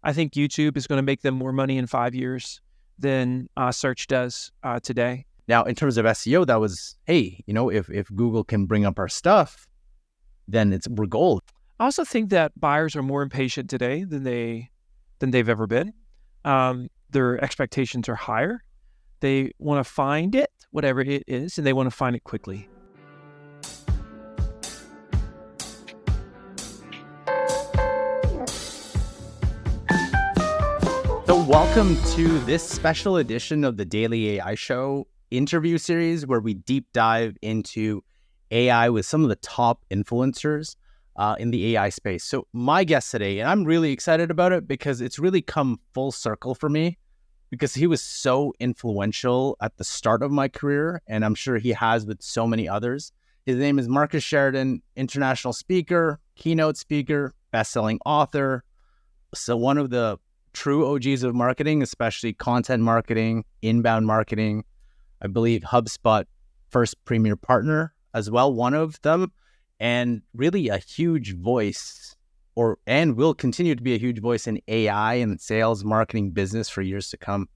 I think YouTube is going to make them more money in 5 years than search does today. Now, in terms of SEO, that was, hey, if Google can bring up our stuff, then we're gold. I also think that buyers are more impatient today than they've ever been. Their expectations are higher. They want to find it, whatever it is, and they want to find it quickly. So welcome to this special edition of the Daily AI Show interview series, where we deep dive into AI with some of the top influencers in the AI space. So my guest today, and I'm really excited about it because it's really come full circle for me, because he was so influential at the start of my career, and I'm sure he has with so many others. His name is Marcus Sheridan, international speaker, keynote speaker, best-selling author. So one of the true OGs of marketing, especially content marketing, inbound marketing. I believe HubSpot first premier partner as well, one of them, and really a huge voice, and will continue to be a huge voice in AI and sales, marketing, business for years to come.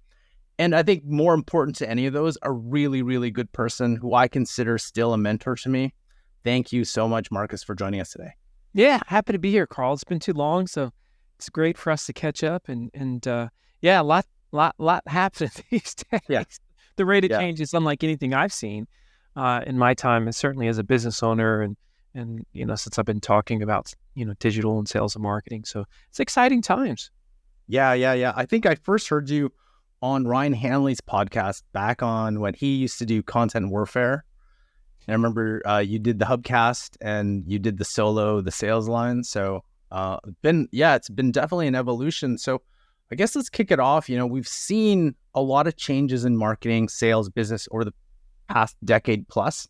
And I think more important to any of those, a really, really good person who I consider still a mentor to me. Thank you so much, Marcus, for joining us today. Yeah, happy to be here, Karl. It's been too long, so it's great for us to catch up, and a lot happening these days. Yeah. The rate of change is unlike anything I've seen in my time, and certainly as a business owner, and since I've been talking about digital and sales and marketing. So it's exciting times. Yeah. I think I first heard you on Ryan Hanley's podcast back on when he used to do Content Warfare. And I remember you did the Hubcast and you did the sales line. So it's been definitely an evolution. So I guess let's kick it off. We've seen a lot of changes in marketing, sales, business over the past decade plus,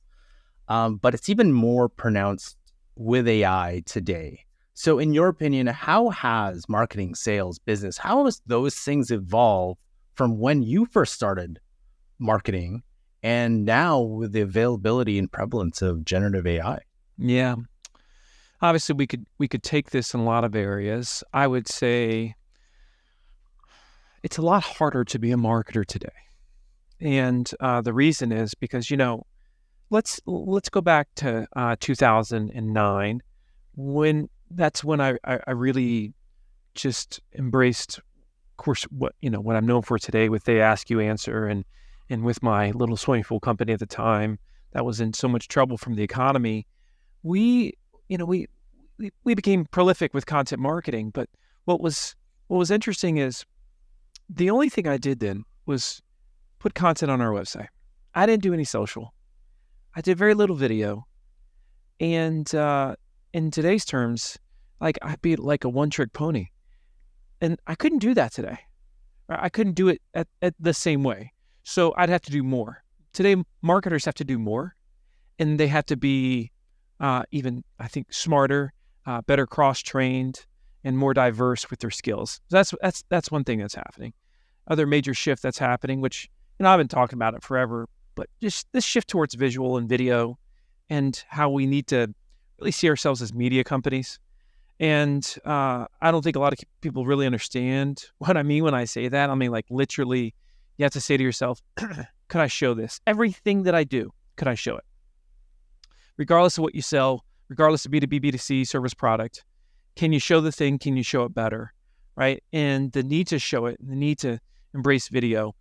but it's even more pronounced with AI today. So in your opinion, how has marketing, sales, business, how has those things evolved from when you first started marketing and now with the availability and prevalence of generative AI? Yeah. Obviously, we could take this in a lot of areas. I would say it's a lot harder to be a marketer today, and the reason is because let's go back to 2009, when I really just embraced, of course, what I'm known for today with They Ask You Answer, and with my little swimming pool company at the time that was in so much trouble from the economy. We became prolific with content marketing, but what was interesting is the only thing I did then was put content on our website. I didn't do any social. I did very little video. And in today's terms, I'd be like a one-trick pony. And I couldn't do that today. I couldn't do it at the same way. So I'd have to do more. Today, marketers have to do more, and they have to be even, I think, smarter, better cross-trained, and more diverse with their skills. That's one thing that's happening. Other major shift that's happening, which I've been talking about it forever, but just this shift towards visual and video, and how we need to really see ourselves as media companies. And I don't think a lot of people really understand what I mean when I say that. I mean, literally, you have to say to yourself, could I show this? Everything that I do, could I show it? Regardless of what you sell, regardless of B2B, B2C, service product, can you show the thing? Can you show it better? Right? And the need to show it, the need to embrace video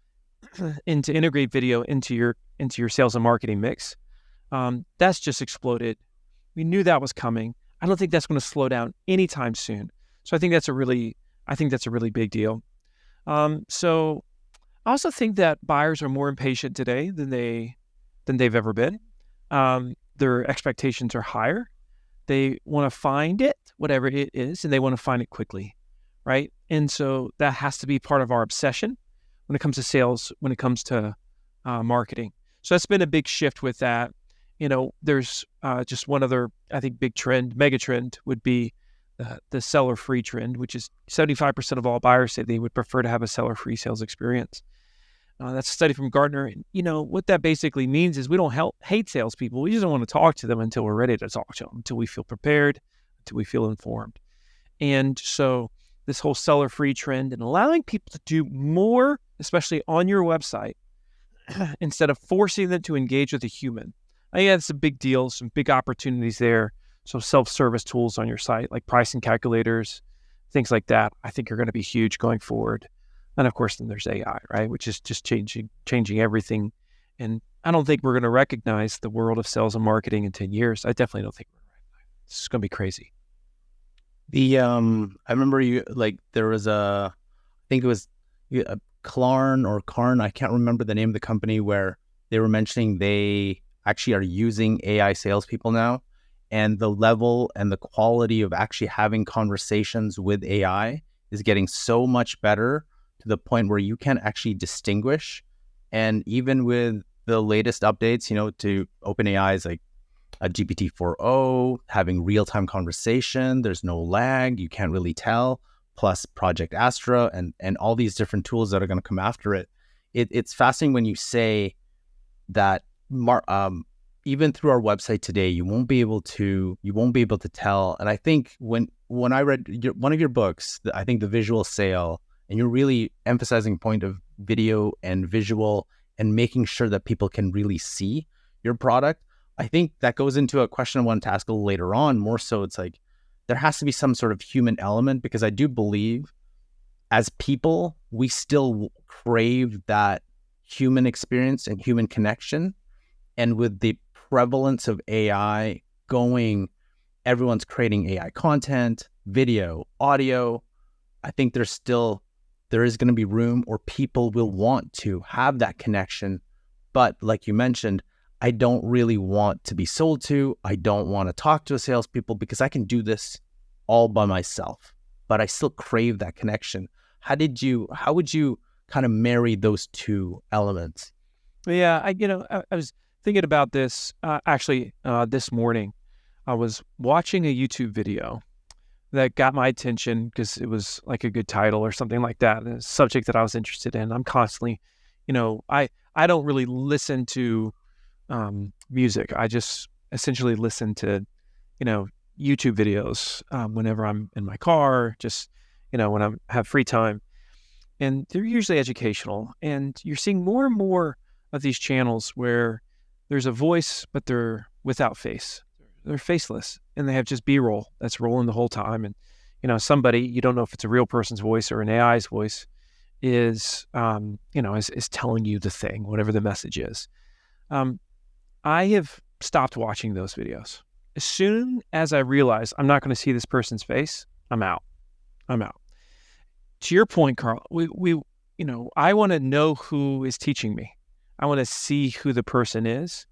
and to integrate video into your sales and marketing mix, that's just exploded. We knew that was coming. I don't think that's going to slow down anytime soon. So I think that's a really big deal. So I also think that buyers are more impatient today than they've ever been. Their expectations are higher. They want to find it, whatever it is, and they want to find it quickly, right? And so that has to be part of our obsession when it comes to sales, when it comes to marketing. So that's been a big shift with that. There's just one other, I think, big trend, mega trend would be the seller-free trend, which is 75% of all buyers say they would prefer to have a seller-free sales experience. That's a study from Gartner. And, what that basically means is we don't hate salespeople. We just don't want to talk to them until we're ready to talk to them, until we feel prepared, until we feel informed. And so this whole seller free trend and allowing people to do more, especially on your website, instead of forcing them to engage with a human. I think that's a big deal, some big opportunities there. So self-service tools on your site, like pricing calculators, things like that, I think are going to be huge going forward. And of course, then there's AI, right? Which is just changing everything. And I don't think we're going to recognize the world of sales and marketing in 10 years. I definitely don't think we're going to recognize it. It's going to be crazy. I remember there was I think it was Karn, I can't remember the name of the company, where they were mentioning they actually are using AI salespeople now, and the level and the quality of actually having conversations with AI is getting so much better to the point where you can actually distinguish. And even with the latest updates, to OpenAI's like a GPT-4o, having real-time conversation, there's no lag, you can't really tell, plus Project Astra and all these different tools that are going to come after it. It's fascinating when you say that even through our website today, you won't be able to tell. And I think when I read one of your books, I think The Visual Sale, and you're really emphasizing point of video and visual and making sure that people can really see your product. I think that goes into a question I want to ask a little later on. More so, it's like there has to be some sort of human element, because I do believe as people, we still crave that human experience and human connection. And with the prevalence of AI going, everyone's creating AI content, video, audio. I think there is going to be room, or people will want to have that connection. But like you mentioned, I don't really want to be sold to. I don't want to talk to a salespeople, because I can do this all by myself, but I still crave that connection. How would you kind of marry those two elements? Yeah, I was thinking about this this morning. I was watching a YouTube video that got my attention because it was like a good title or something like that, a subject that I was interested in. I'm constantly, I don't really listen to music. I just essentially listen to, YouTube videos whenever I'm in my car, just, when I have free time. And they're usually educational. And you're seeing more and more of these channels where there's a voice, but they're without face. They're faceless, and they have just B-roll that's rolling the whole time. And, somebody, you don't know if it's a real person's voice or an AI's voice, is telling you the thing, whatever the message is. I have stopped watching those videos. As soon as I realize I'm not going to see this person's face, I'm out. To your point, Karl, I want to know who is teaching me. I want to see who the person is,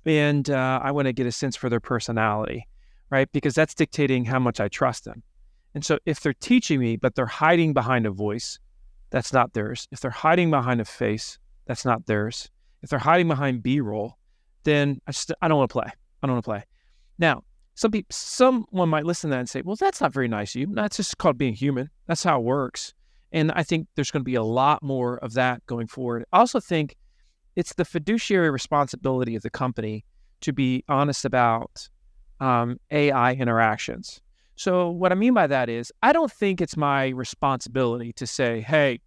and I want to get a sense for their personality, right? Because that's dictating how much I trust them. And so if they're teaching me, but they're hiding behind a voice, that's not theirs. If they're hiding behind a face, that's not theirs. If they're hiding behind B-roll, then I don't want to play. Now, someone might listen to that and say, well, that's not very nice of you. That's just called being human. That's how it works. And I think there's going to be a lot more of that going forward. I also think it's the fiduciary responsibility of the company to be honest about AI interactions. So what I mean by that is, I don't think it's my responsibility to say, hey,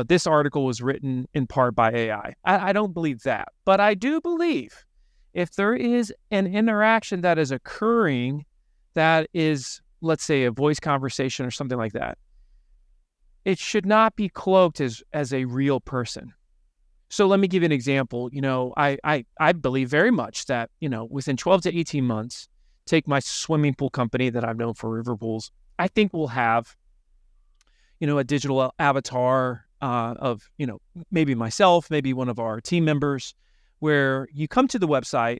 this article was written in part by AI. I don't believe that. But I do believe if there is an interaction that is occurring that is, let's say, a voice conversation or something like that, it should not be cloaked as a real person. So let me give you an example. I believe very much that, within 12 to 18 months, take my swimming pool company that I've known for river pools, I think we'll have, a digital avatar of, maybe myself, maybe one of our team members, where you come to the website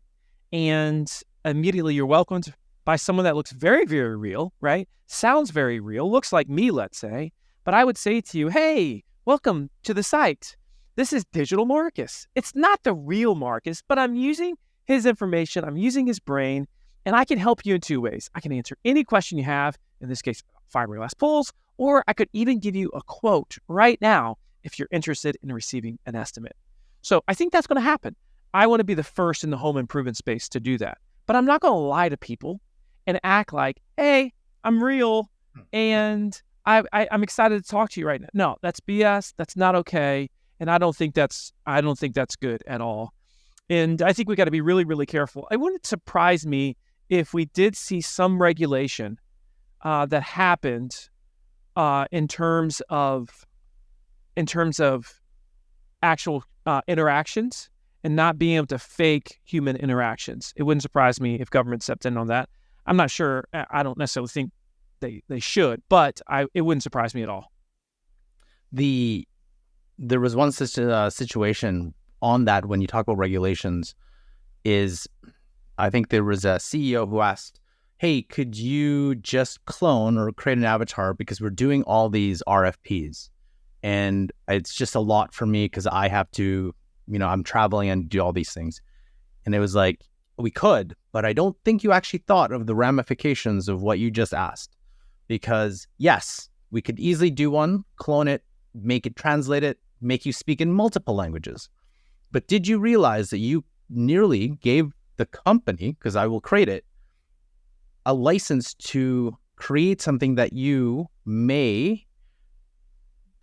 and immediately you're welcomed by someone that looks very, very real, right? Sounds very real, looks like me, let's say. But I would say to you, hey, welcome to the site. This is digital Marcus. It's not the real Marcus, but I'm using his information. I'm using his brain, and I can help you in two ways. I can answer any question you have, in this case, fiberglass pools, or I could even give you a quote right now if you're interested in receiving an estimate. So I think that's going to happen. I want to be the first in the home improvement space to do that. But I'm not going to lie to people and act like, hey, I'm real and I'm excited to talk to you right now. No, that's BS. That's not okay. And I don't think that's good at all. And I think we got to be really, really careful. It wouldn't surprise me if we did see some regulation that happened in terms of actual interactions and not being able to fake human interactions. It wouldn't surprise me if government stepped in on that. I'm not sure. I don't necessarily think they should, but it wouldn't surprise me at all. There was one situation on that when you talk about regulations is, I think there was a CEO who asked, hey, could you just clone or create an avatar because we're doing all these RFPs and it's just a lot for me because I have to, I'm traveling and do all these things. And it was like, we could, but I don't think you actually thought of the ramifications of what you just asked. Because yes, we could easily do one, clone it, make it translate it, make you speak in multiple languages. But did you realize that you nearly gave the company, because I will create it, a license to create something that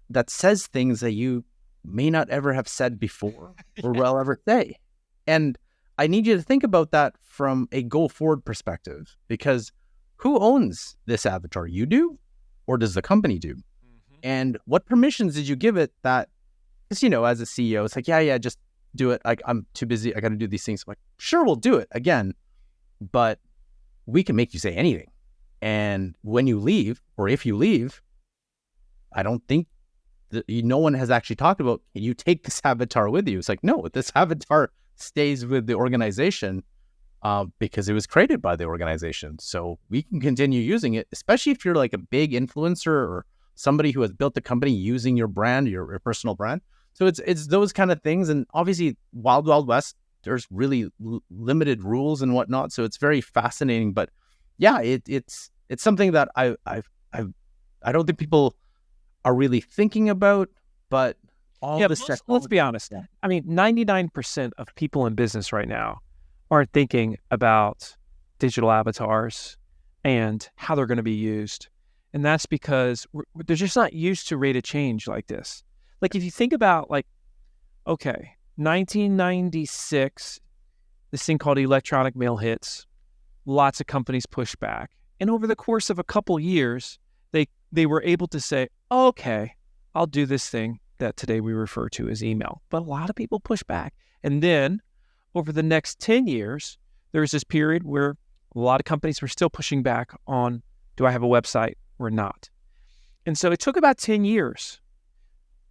that says things that you may not ever have said before or will ever say. And I need you to think about that from a go forward perspective, because who owns this avatar? You do, or does the company do? Mm-hmm. And what permissions did you give it that, because, as a CEO, it's like, yeah, just do it. I'm too busy. I got to do these things. I'm like, sure, we'll do it again, but we can make you say anything. And when you leave, or if you leave, I don't think no one has actually talked about, you take this avatar with you. It's like, no, this avatar stays with the organization because it was created by the organization. So we can continue using it, especially if you're like a big influencer or somebody who has built the company using your brand, your personal brand. So it's those kind of things. And obviously, Wild Wild West, there's really limited rules and whatnot. So it's very fascinating. But yeah, it's something that I don't think people are really thinking about. But let's be honest. Yeah. I mean, 99% of people in business right now aren't thinking about digital avatars and how they're going to be used. And that's because they're just not used to rate of change like this. Like if you think about 1996, this thing called electronic mail hits, lots of companies pushed back. And over the course of a couple years, they were able to say, okay, I'll do this thing that today we refer to as email. But a lot of people push back. And then over the next 10 years, there was this period where a lot of companies were still pushing back on, do I have a website or not? And so it took about 10 years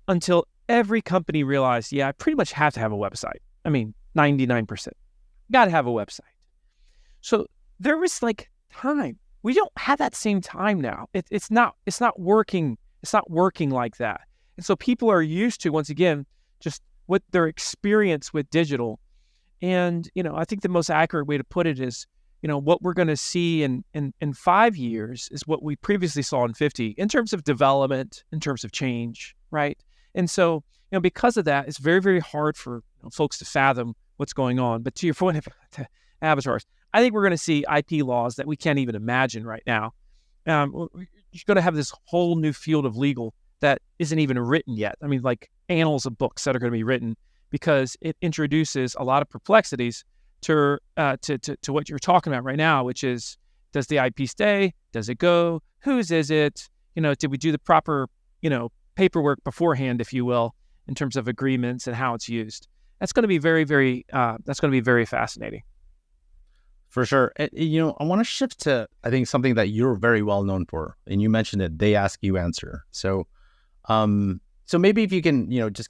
until every company realized, yeah, I pretty much have to have a website. I mean, 99%. Got to have a website. So there was time. We don't have that same time now. It's not working. It's not working like that. And so people are used to, once again, just what their experience with digital. And, I think the most accurate way to put it is, what we're going to see in 5 years is what we previously saw in 50 in terms of development, in terms of change, right? And so, because of that, it's very, very hard for folks to fathom what's going on. But to your point about avatars, I think we're going to see IP laws that we can't even imagine right now. You're going to have this whole new field of legal that isn't even written yet. I mean, like annals of books that are going to be written because it introduces a lot of perplexities to what you're talking about right now, which is, does the IP stay? Does it go? Whose is it? Did we do the proper, paperwork beforehand, if you will, in terms of agreements and how it's used? That's going to be very, very, very fascinating. For sure. I want to shift to, I think, something that you're very well known for, and you mentioned it, they ask, you answer. So maybe if you can, just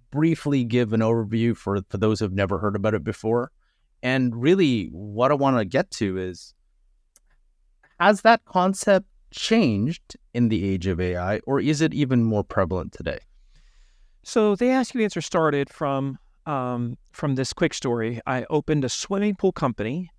briefly give an overview for those who've never heard about it before. And really what I want to get to is, has that concept changed in the age of AI, or is it even more prevalent today? So they ask, you answer started from this quick story. I opened a swimming pool company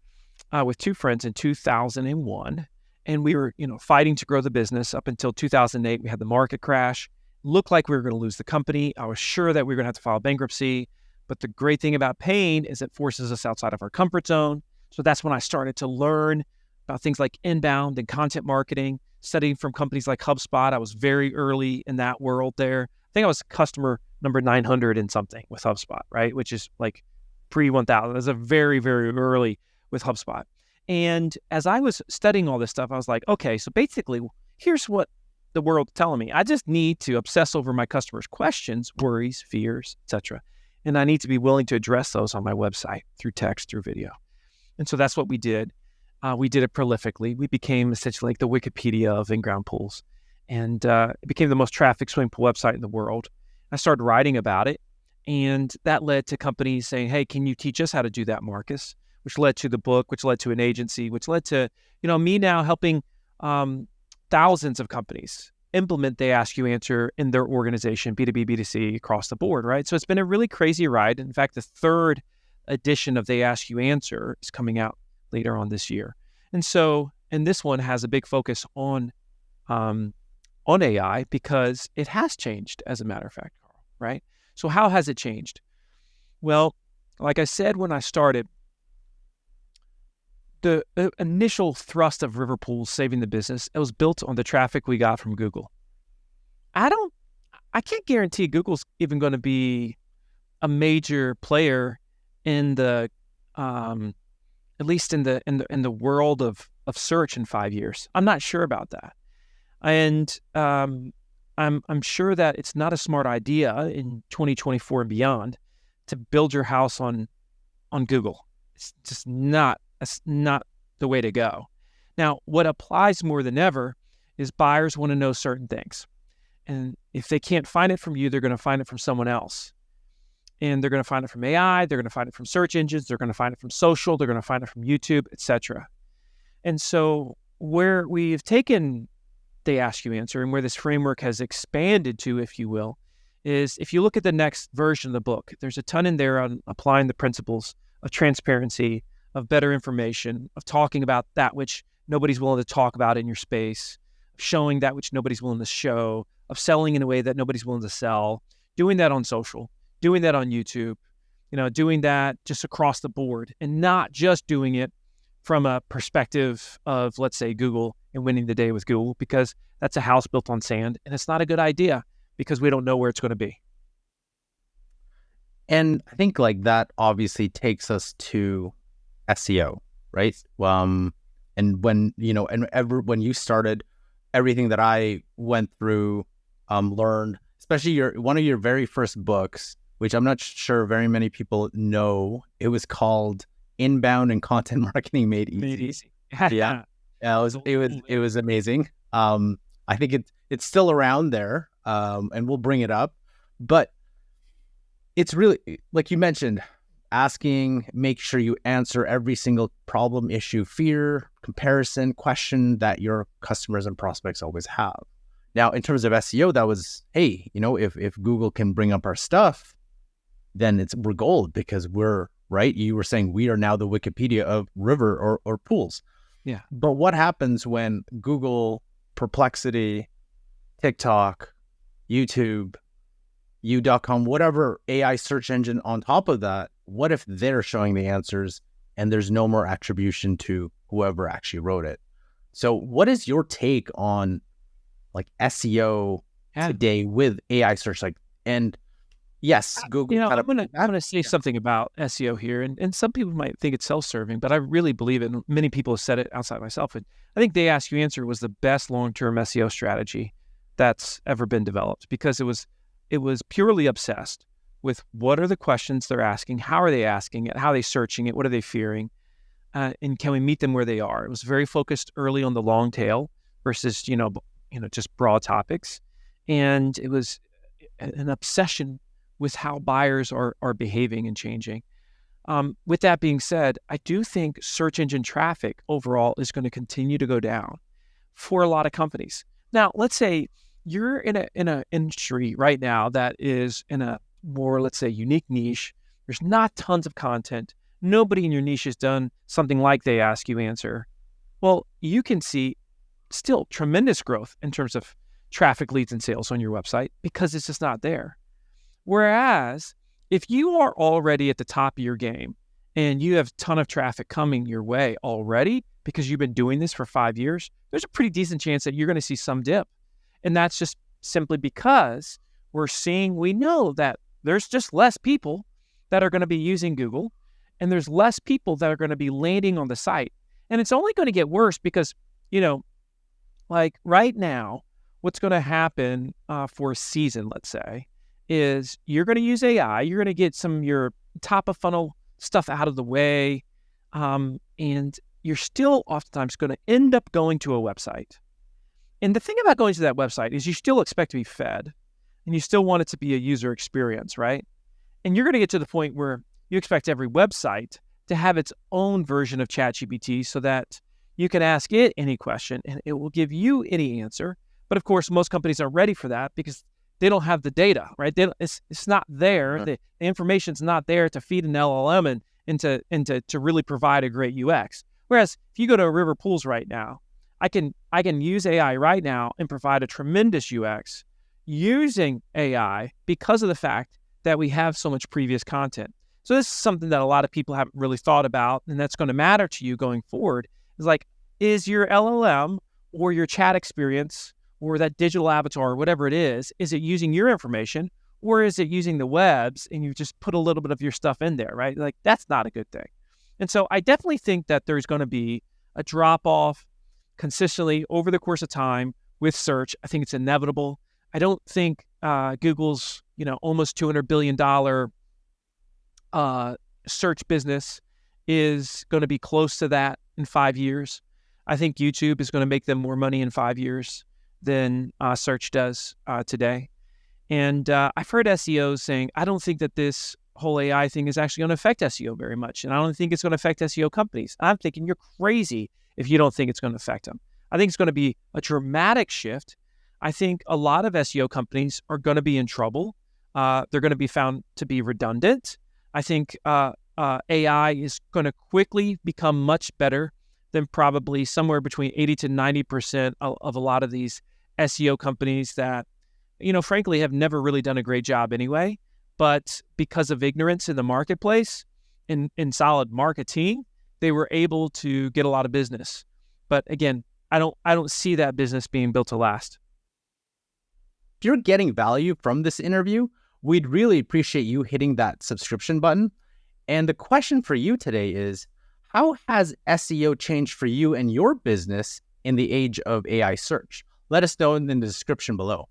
with two friends in 2001. And we were, fighting to grow the business up until 2008. We had the market crash. Looked like we were going to lose the company. I was sure that we were going to have to file bankruptcy. But the great thing about pain is it forces us outside of our comfort zone. So that's when I started to learn about things like inbound and content marketing. studying from companies like HubSpot. I was very early in that world there. I think I was customer number 900 and something with HubSpot, right? Which is like pre-1000. It was a very, very early with HubSpot. And as I was studying all this stuff, I was like, okay, so basically, here's what the world's telling me. I just need to obsess over my customers' questions, worries, fears, etc. And I need to be willing to address those on my website through text, through video. And so that's what we did. We did it prolifically. We became essentially like the Wikipedia of in-ground pools. And it became the most trafficked swimming pool website in the world. I started writing about it. And that led to companies saying, hey, can you teach us how to do that, Marcus? Which led to the book, which led to an agency, which led to, me now helping thousands of companies implement They Ask You Answer in their organization, B2B, B2C, across the board, right? So it's been a really crazy ride. In fact, the third edition of They Ask You Answer is coming out later on this year. And this one has a big focus on AI because it has changed, as a matter of fact, Karl, right? So how has it changed? Well, like I said when I started, the initial thrust of river pools saving the business, it was built on the traffic we got from Google. I can't guarantee Google's even going to be a major player in the, at least in the world of search in 5 years. I'm not sure about that, and I'm sure that it's not a smart idea in 2024 and beyond to build your house on Google. It's just not. That's not the way to go. Now, what applies more than ever is buyers want to know certain things. And if they can't find it from you, they're going to find it from someone else. And they're going to find it from AI, they're going to find it from search engines, they're going to find it from social, they're going to find it from YouTube, etc. And so where we've taken They Ask You Answer and where this framework has expanded to, if you will, is if you look at the next version of the book, there's a ton in there on applying the principles of transparency, of better information, of talking about that which nobody's willing to talk about in your space, of showing that which nobody's willing to show, of selling in a way that nobody's willing to sell, doing that on social, doing that on YouTube, doing that just across the board, and not just doing it from a perspective of, let's say, Google and winning the day with Google, because that's a house built on sand, and it's not a good idea because we don't know where it's going to be. And I think like that obviously takes us to SEO, right? And when when you started, everything that I went through, learned, especially one of your very first books, which I'm not sure very many people know. It was called Inbound and Content Marketing Made Easy. Yeah, it was amazing. I think it's still around there, and we'll bring it up, but it's really, like you mentioned, make sure you answer every single problem, issue, fear, comparison, question that your customers and prospects always have. Now, in terms of SEO, that was, hey, if Google can bring up our stuff, then we're gold, because we're, right? You were saying we are now the Wikipedia of river or pools. Yeah. But what happens when Google, Perplexity, TikTok, YouTube, U.com, whatever AI search engine on top of that, what if they're showing the answers and there's no more attribution to whoever actually wrote it? So what is your take on like SEO today with AI search? And yes, Google. I'm gonna say something about SEO here, and some people might think it's self-serving, but I really believe it, and many people have said it outside myself. And I think They Ask You Answer was the best long-term SEO strategy that's ever been developed, because it was purely obsessed with what are the questions they're asking, how are they asking it, how are they searching it, what are they fearing, and can we meet them where they are? It was very focused early on the long tail versus just broad topics, and it was an obsession with how buyers are behaving and changing. With that being said, I do think search engine traffic overall is going to continue to go down for a lot of companies. Now, let's say you're in a industry right now that is in a more, let's say, unique niche. There's not tons of content. Nobody in your niche has done something like They Ask You Answer. Well, you can see still tremendous growth in terms of traffic, leads, and sales on your website because it's just not there. Whereas if you are already at the top of your game and you have a ton of traffic coming your way already because you've been doing this for 5 years, there's a pretty decent chance that you're going to see some dip. And that's just simply because we know that there's just less people that are going to be using Google, and there's less people that are going to be landing on the site. And it's only going to get worse because, like right now, what's going to happen for a season, let's say, is you're going to use AI, you're going to get some of your top of funnel stuff out of the way, and you're still oftentimes going to end up going to a website. And the thing about going to that website is you still expect to be fed, and you still want it to be a user experience, right? And you're going to get to the point where you expect every website to have its own version of ChatGPT so that you can ask it any question and it will give you any answer. But of course, most companies aren't ready for that because they don't have the data, right? It's not there. Mhm. The information's not there to feed an LLM and to really provide a great UX. Whereas if you go to River Pools right now, I can use AI right now and provide a tremendous UX using AI because of the fact that we have so much previous content. So this is something that a lot of people haven't really thought about, and that's going to matter to you going forward. Is like, is your LLM or your chat experience or that digital avatar or whatever it is it using your information, or is it using the web's and you just put a little bit of your stuff in there, right? Like, that's not a good thing. And so I definitely think that there's going to be a drop-off consistently over the course of time with search. I think it's inevitable. I don't think Google's almost $200 billion search business is going to be close to that in 5 years. I think YouTube is going to make them more money in 5 years than search does today. And I've heard SEOs saying, I don't think that this whole AI thing is actually going to affect SEO very much. And I don't think it's going to affect SEO companies. I'm thinking you're crazy if you don't think it's going to affect them. I think it's going to be a dramatic shift. I think a lot of SEO companies are going to be in trouble. They're going to be found to be redundant. I think AI is going to quickly become much better than probably somewhere between 80 to 90% of a lot of these SEO companies that, frankly, have never really done a great job anyway. But because of ignorance in the marketplace, in solid marketing, they were able to get a lot of business. But again, I don't see that business being built to last. If you're getting value from this interview, we'd really appreciate you hitting that subscription button. And the question for you today is, how has SEO changed for you and your business in the age of AI search? Let us know in the description below.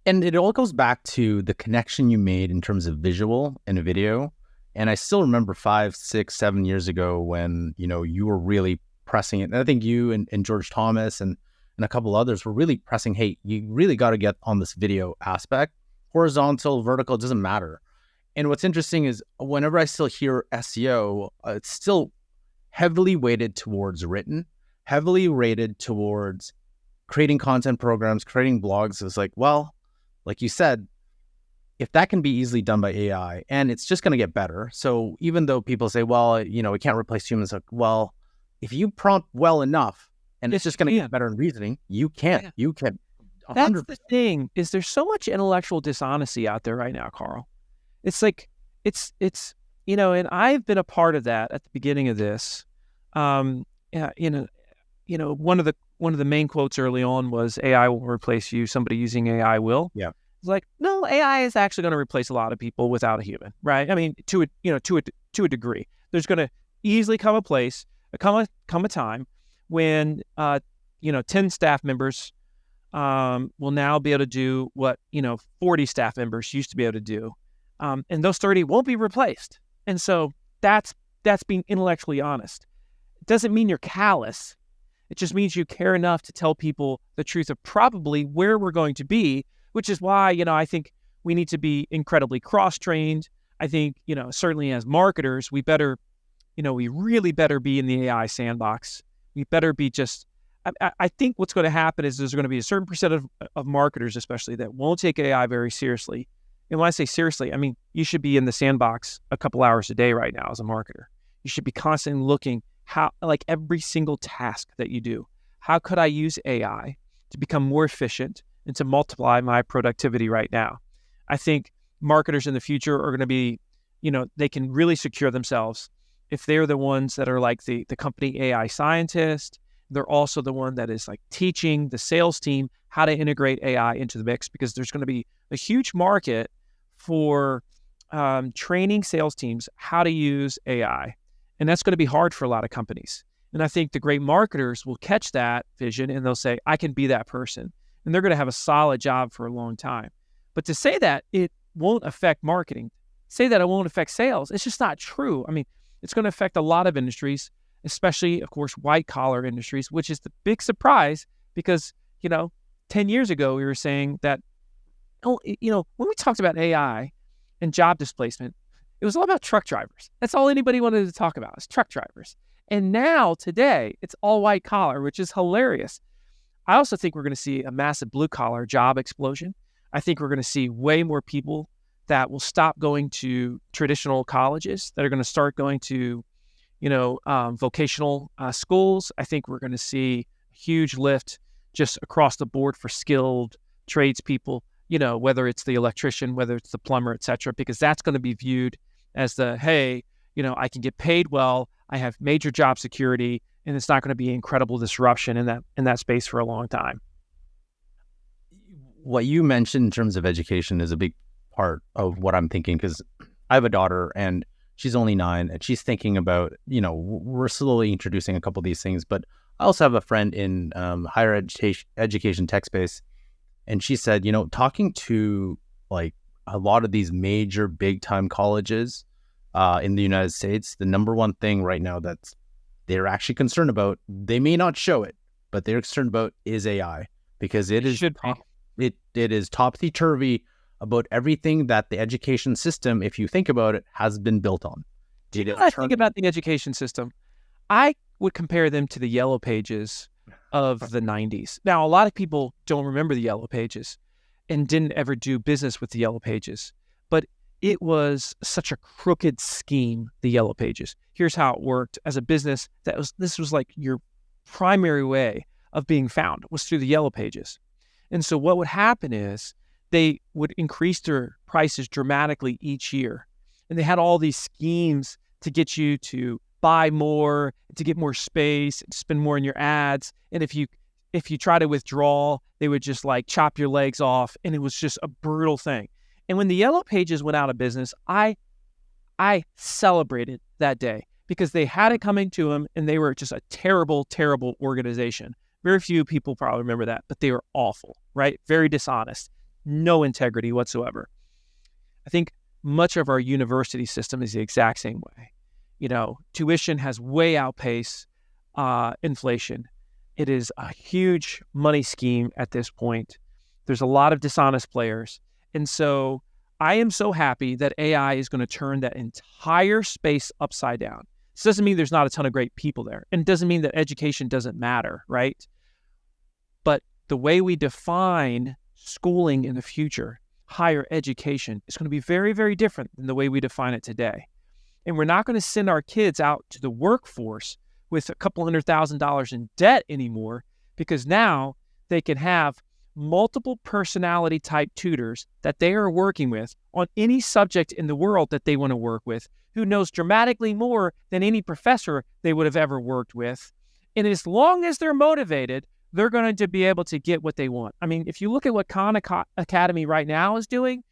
And it all goes back to the connection you made in terms of visual and video. And I still remember 5, 6, 7 years ago when, you were really pressing it. And I think you and George Thomas and a couple others were really pressing, hey, you really got to get on this video aspect. Horizontal, vertical, it doesn't matter. And what's interesting is whenever I still hear SEO, it's still heavily weighted towards written, heavily rated towards creating content programs, creating blogs. It's like, well, like you said, if that can be easily done by AI, and it's just going to get better. So even though people say, well, it can't replace humans, like, well, if you prompt well enough, and it's just going to get better in reasoning, you can. Yeah. You can. 100%. That's the thing, is there's so much intellectual dishonesty out there right now, Karl. It's like, it's and I've been a part of that at the beginning of this. One of the main quotes early on was, AI will replace you. Somebody using AI will. Yeah. It's like, no, AI is actually going to replace a lot of people without a human, right? I mean, to a degree. There's going to easily come a time when 10 staff members will now be able to do what 40 staff members used to be able to do, and those 30 won't be replaced. And so that's being intellectually honest. It doesn't mean you're callous. It just means you care enough to tell people the truth of probably where we're going to be, which is why I think we need to be incredibly cross-trained. I think certainly as marketers, we really better be in the AI sandbox. We better be I think what's going to happen is there's going to be a certain percent of marketers, especially, that won't take AI very seriously. And when I say seriously, I mean, you should be in the sandbox a couple hours a day right now as a marketer. You should be constantly looking like every single task that you do, how could I use AI to become more efficient and to multiply my productivity right now? I think marketers in the future are going to be they can really secure themselves if they're the ones that are like the company AI scientist. They're also the one that is like teaching the sales team how to integrate AI into the mix, because there's going to be a huge market for training sales teams how to use AI. And that's going to be hard for a lot of companies. And I think the great marketers will catch that vision and they'll say, I can be that person. And they're going to have a solid job for a long time. But to say that it won't affect marketing, say that it won't affect sales, it's just not true. I mean, it's going to affect a lot of industries, especially, of course, white collar industries, which is the big surprise because, 10 years ago, we were saying that, when we talked about AI and job displacement, it was all about truck drivers. That's all anybody wanted to talk about, is truck drivers. And now, today, it's all white collar, which is hilarious. I also think we're going to see a massive blue collar job explosion. I think we're going to see way more people that will stop going to traditional colleges, that are going to start going to, vocational schools. I think we're going to see a huge lift just across the board for skilled tradespeople, whether it's the electrician, whether it's the plumber, et cetera, because that's going to be viewed as hey, I can get paid well, I have major job security, and it's not going to be incredible disruption in that space for a long time. What you mentioned in terms of education is a big part of what I'm thinking, because I have a daughter and she's only 9 and she's thinking about, we're slowly introducing a couple of these things, but I also have a friend in higher education tech space. And she said, talking to like a lot of these major big time colleges in the United States, the number one thing right now that they're actually concerned about, they may not show it, but they're concerned about is AI, because it is topsy-turvy about everything that the education system, if you think about it, has been built on. I think about the education system, I would compare them to the Yellow Pages of the 90s. Now, a lot of people don't remember the Yellow Pages and didn't ever do business with the Yellow Pages, but it was such a crooked scheme, the Yellow Pages. Here's how it worked as a business. This was like your primary way of being found, was through the Yellow Pages. And so what would happen is they would increase their prices dramatically each year. And they had all these schemes to get you to buy more, to get more space, to spend more in your ads. And if you try to withdraw, they would just like chop your legs off. And it was just a brutal thing. And when the Yellow Pages went out of business, I celebrated that day, because they had it coming to them and they were just a terrible, terrible organization. Very few people probably remember that, but they were awful, right? Very dishonest, no integrity whatsoever. I think much of our university system is the exact same way. Tuition has way outpaced inflation. It is a huge money scheme at this point. There's a lot of dishonest players. And so I am so happy that AI is going to turn that entire space upside down. This doesn't mean there's not a ton of great people there. And it doesn't mean that education doesn't matter, right? But the way we define schooling in the future, higher education, is going to be very, very different than the way we define it today. And we're not going to send our kids out to the workforce with a couple $100,000 in debt anymore, because now they can have multiple personality type tutors that they are working with on any subject in the world that they want to work with, who knows dramatically more than any professor they would have ever worked with. And as long as they're motivated, they're going to be able to get what they want. I mean, if you look at what Khan Academy right now is doing,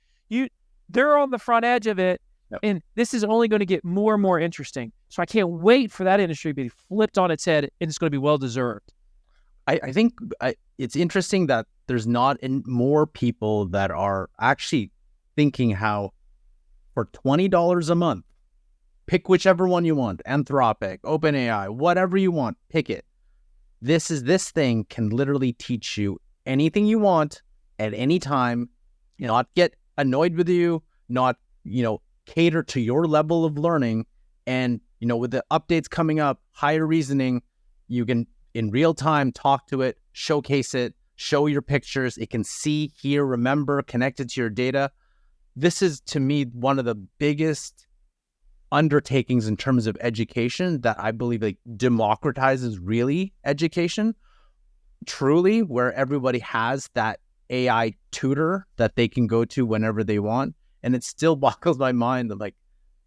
they're on the front edge of it. Yep. And this is only going to get more and more interesting. So I can't wait for that industry to be flipped on its head, and it's going to be well-deserved. I think it's interesting that there's not more people that are actually thinking how for $20 a month, pick whichever one you want, Anthropic, OpenAI, whatever you want, pick it. This thing can literally teach you anything you want at any time, not get annoyed with you, not, cater to your level of learning. And, with the updates coming up, higher reasoning, you can in real time talk to it, showcase it, show your pictures. It can see, hear, remember, connected to your data. This is, to me, one of the biggest undertakings in terms of education that I believe democratizes really education, truly, where everybody has that AI tutor that they can go to whenever they want. And it still boggles my mind that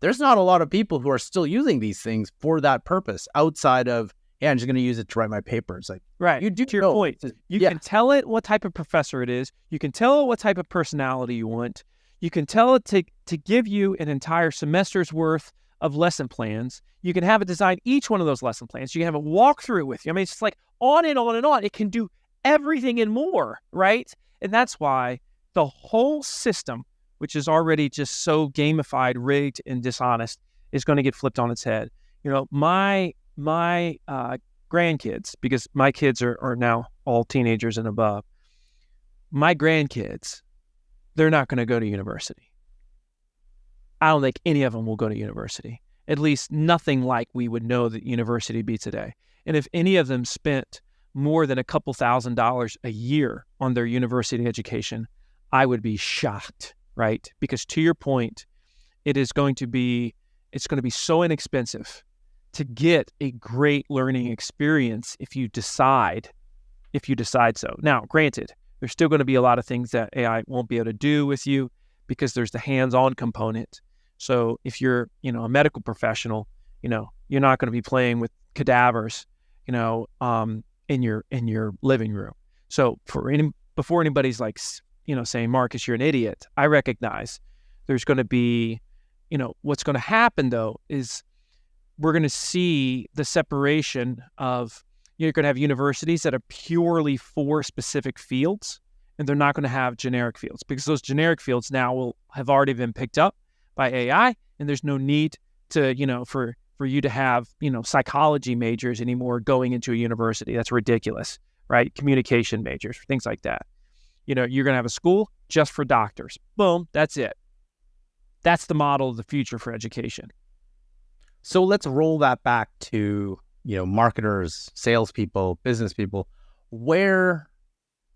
there's not a lot of people who are still using these things for that purpose outside of, yeah, I'm just going to use it to write my papers. Like, Right. you do to your know, point, you can tell it what type of professor it is. You can tell it what type of personality you want. You can tell it to give you an entire semester's worth of lesson plans. You can have it design each one of those lesson plans. You can have it walk through it with you. I mean, it's just like on and on and on. It can do everything and more, right? And that's why the whole system, which is already just so gamified, rigged, and dishonest, is going to get flipped on its head. My grandkids, because my kids are now all teenagers and above, my grandkids, they're not going to go to university. I don't think any of them will go to university, at least nothing like we would know that university be today. And if any of them spent more than a couple $1,000s a year on their university education, I would be shocked, right? Because to your point, it's going to be so inexpensive to get a great learning experience if you decide so. Now, granted, there's still going to be a lot of things that AI won't be able to do with you because there's the hands-on component. So if you're, a medical professional, you're not going to be playing with cadavers, in your living room. So before anybody's like, saying, Marcus, you're an idiot, I recognize there's going to be, what's going to happen though is we're going to see the separation of, you're going to have universities that are purely for specific fields, and they're not going to have generic fields because those generic fields now will have already been picked up by AI, and there's no need to, for you to have, psychology majors anymore going into a university. That's ridiculous, right? Communication majors, things like that. You're going to have a school just for doctors. Boom, that's it. That's the model of the future for education. So let's roll that back to, marketers, salespeople, business people. Where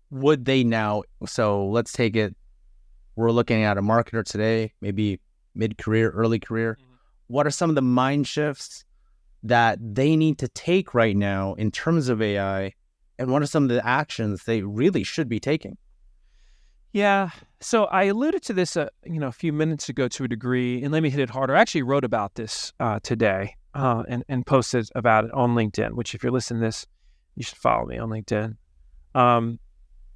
would they now? So let's take it. We're looking at a marketer today, maybe mid-career, early career. Mm-hmm. What are some of the mind shifts that they need to take right now in terms of AI? And what are some of the actions they really should be taking? Yeah. So I alluded to this, a few minutes ago to a degree, and let me hit it harder. I actually wrote about this today and posted about it on LinkedIn, which if you're listening to this, you should follow me on LinkedIn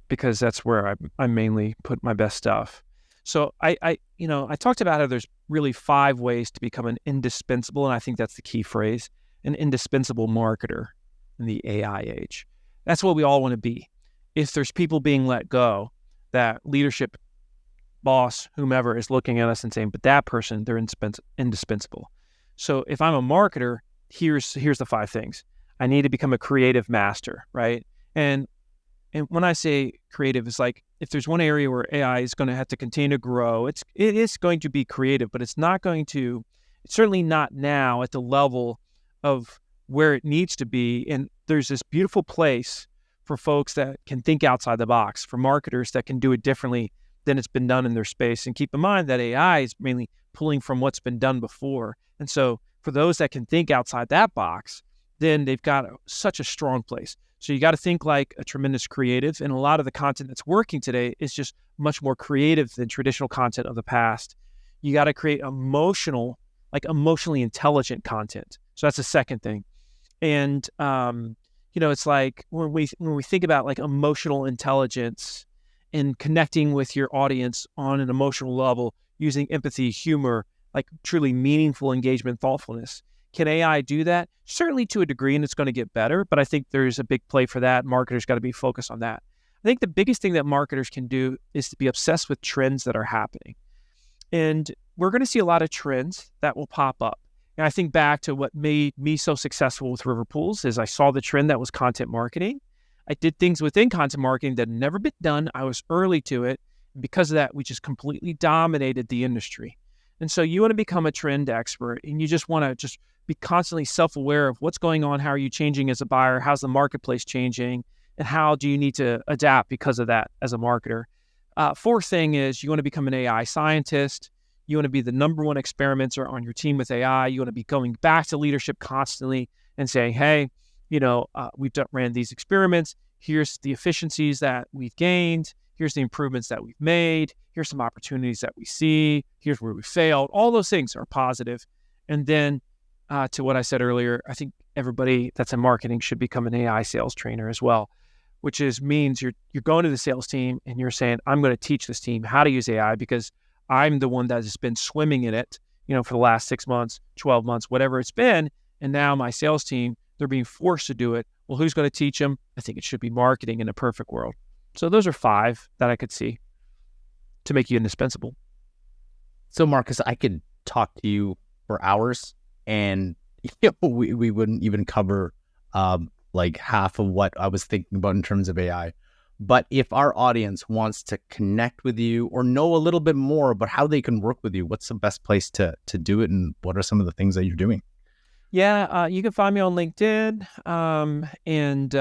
because that's where I mainly put my best stuff. So I talked about how there's really 5 ways to become an indispensable, and I think that's the key phrase, an indispensable marketer in the AI age. That's what we all want to be. If there's people being let go, that leadership, boss, whomever is looking at us and saying, but that person, they're indispensable. So if I'm a marketer, here's the 5 things. I need to become a creative master, right? And when I say creative, it's like if there's one area where AI is going to have to continue to grow, it is going to be creative, but it's certainly not now at the level of where it needs to be. And there's this beautiful place for folks that can think outside the box, for marketers that can do it differently than it's been done in their space. And keep in mind that AI is mainly pulling from what's been done before. And so for those that can think outside that box, then they've got such a strong place. So you got to think like a tremendous creative. And a lot of the content that's working today is just much more creative than traditional content of the past. You got to create emotionally intelligent content. So that's the second thing. And, it's like when we think about like emotional intelligence and connecting with your audience on an emotional level, using empathy, humor, like truly meaningful engagement, thoughtfulness. Can AI do that? Certainly to a degree, and it's going to get better, but I think there's a big play for that. Marketers got to be focused on that. I think the biggest thing that marketers can do is to be obsessed with trends that are happening. And we're going to see a lot of trends that will pop up. And I think back to what made me so successful with River Pools is I saw the trend that was content marketing. I did things within content marketing that had never been done. I was early to it. And because of that, we just completely dominated the industry. And so you want to become a trend expert, and you just want to just be constantly self-aware of what's going on. How are you changing as a buyer? How's the marketplace changing? And how do you need to adapt because of that as a marketer? 4th thing is you want to become an AI scientist. You want to be the number 1 experimenter on your team with AI. You want to be going back to leadership constantly and saying, hey, we've ran these experiments. Here's the efficiencies that we've gained. Here's the improvements that we've made. Here's some opportunities that we see. Here's where we failed. All those things are positive. And then to what I said earlier, I think everybody that's in marketing should become an AI sales trainer as well, which means you're going to the sales team and you're saying, I'm going to teach this team how to use AI because I'm the one that has been swimming in it, for the last 6 months, 12 months, whatever it's been. And now my sales team, they're being forced to do it. Well, who's going to teach them? I think it should be marketing in a perfect world. So those are 5 that I could see to make you indispensable. So Marcus, I could talk to you for hours and we wouldn't even cover like half of what I was thinking about in terms of AI. But if our audience wants to connect with you or know a little bit more about how they can work with you, what's the best place to do it? And what are some of the things that you're doing? Yeah, you can find me on LinkedIn, and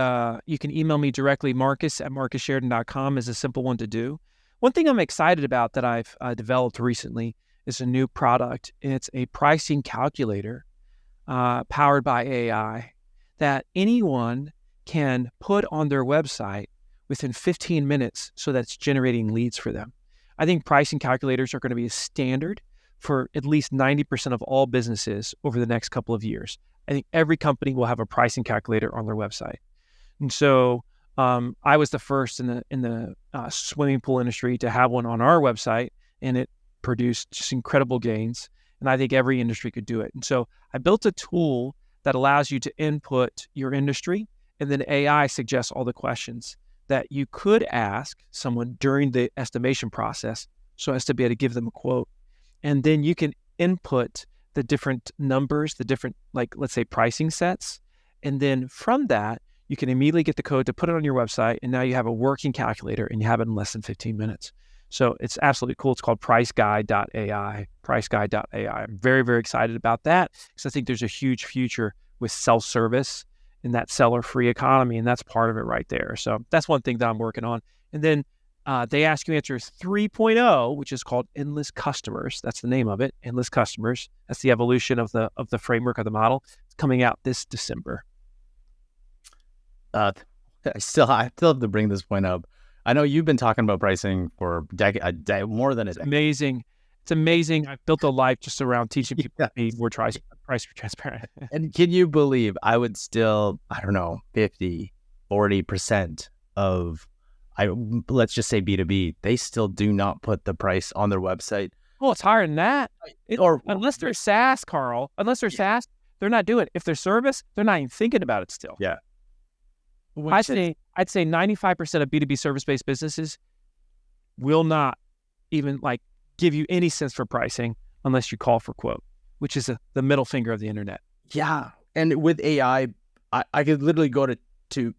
you can email me directly. Marcus@marcussheridan.com is a simple one to do. One thing I'm excited about that I've developed recently is a new product. It's a pricing calculator powered by AI that anyone can put on their website within 15 minutes so that's generating leads for them. I think pricing calculators are going to be a standard for at least 90% of all businesses over the next couple of years. I think every company will have a pricing calculator on their website. And so I was the first in the swimming pool industry to have one on our website, and it produced just incredible gains. And I think every industry could do it. And so I built a tool that allows you to input your industry, and then AI suggests all the questions that you could ask someone during the estimation process so as to be able to give them a quote. And then you can input the different numbers, the different, like, let's say, pricing sets. And then from that, you can immediately get the code to put it on your website. And now you have a working calculator and you have it in less than 15 minutes. So it's absolutely cool. It's called priceguide.ai, priceguide.ai. I'm very, very excited about that because I think there's a huge future with self-service in that seller-free economy, and that's part of it right there. So that's one thing that I'm working on. And then they ask you answer 3.0, which is called endless customers. That's the name of it, endless customers. That's the evolution of the framework of the model. It's coming out this December. I still have to bring this point up. I know you've been talking about pricing for more than a decade. Amazing. It's amazing. I've built a life just around teaching people to be more price transparent. And can you believe I would still, 50, 40% of, let's just say B2B, they still do not put the price on their website. Well, it's higher than that. Unless they're SaaS, Karl. Unless they're SaaS, they're not doing it. If they're service, they're not even thinking about it still. Yeah. I'd say 95% of B2B service-based businesses will not even give you any sense for pricing unless you call for quote, which is the middle finger of the internet. Yeah. And with AI, I could literally go to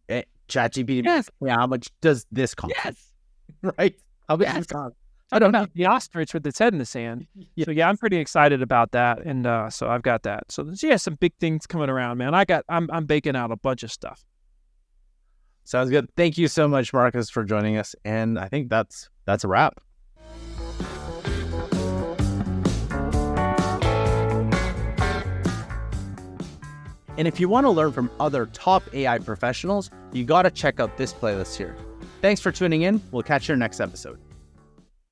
ChatGPT. Yes. Yeah, how much does this cost? Yes. Right? How much does this cost? I don't know. The ostrich with its head in the sand. Yeah. So yeah, I'm pretty excited about that. And so I've got that. So there's some big things coming around, man. I'm baking out a bunch of stuff. Sounds good. Thank you so much, Marcus, for joining us. And I think that's a wrap. And if you want to learn from other top AI professionals, you got to check out this playlist here. Thanks for tuning in. We'll catch you in our next episode.